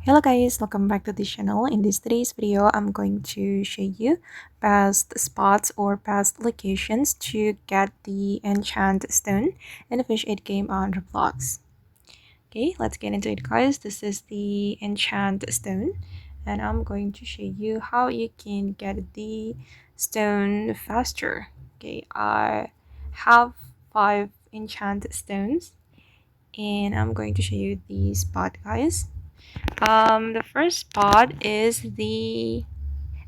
Hello guys, welcome back to the channel. In today's video, I'm going to show you best spots or best locations to get the Enchanted Stone in the Fish 8 game on Roblox. Okay, let's get into it guys. This is the Enchanted Stone and I'm going to show you how you can get the stone faster. Okay, I have 5 Enchanted Stones and I'm going to show you the spot guys. The first spot is the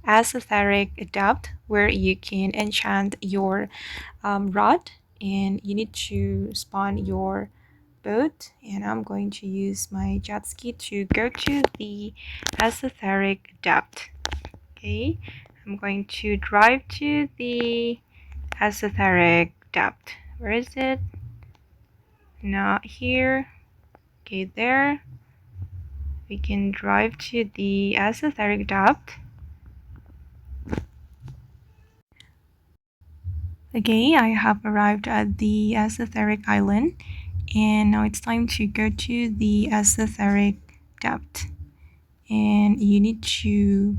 Estheric Depth, where you can enchant your rod, and you need to spawn your boat. And I'm going to use my jet ski to go to the Estheric Depth. Okay, I'm going to drive to the Estheric Depth. Where is it? Not here. Okay, there. We can drive to the Estheric Depth. Okay, I have arrived at the Estheric Island and now it's time to go to the Estheric Depth. And you need to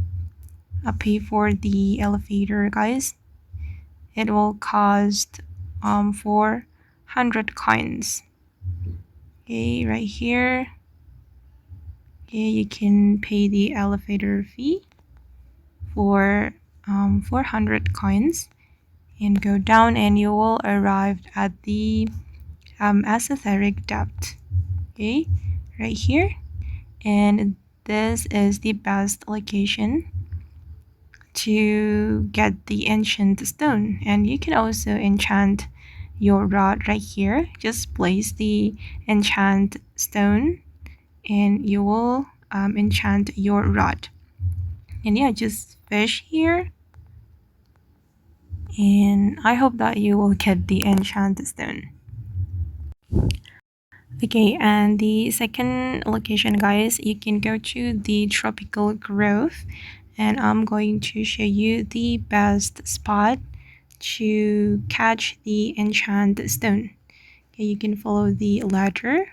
pay for the elevator guys. It will cost 400 coins. Okay, right here. Okay, you can pay the elevator fee for 400 coins and go down and you will arrive at the Estheric Depth. Okay, right here. And this is the best location to get the Enchanted Stone. And you can also enchant your rod right here. Just place the Enchanted Stone and you will enchant your rod. And yeah, just fish here. And I hope that you will get the Enchanted Stone. Okay, and the second location guys, you can go to the tropical grove and I'm going to show you the best spot to catch the Enchanted Stone. Okay, you can follow the ladder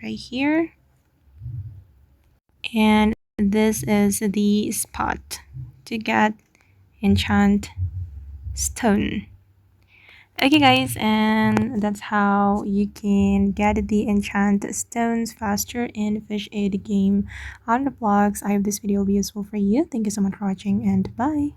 right here, and this is the spot to get Enchanted Stone. Okay guys, and that's how you can get the Enchanted Stones faster in Fish 8 game on Roblox. I hope this video will be useful for you. Thank you so much for watching and bye.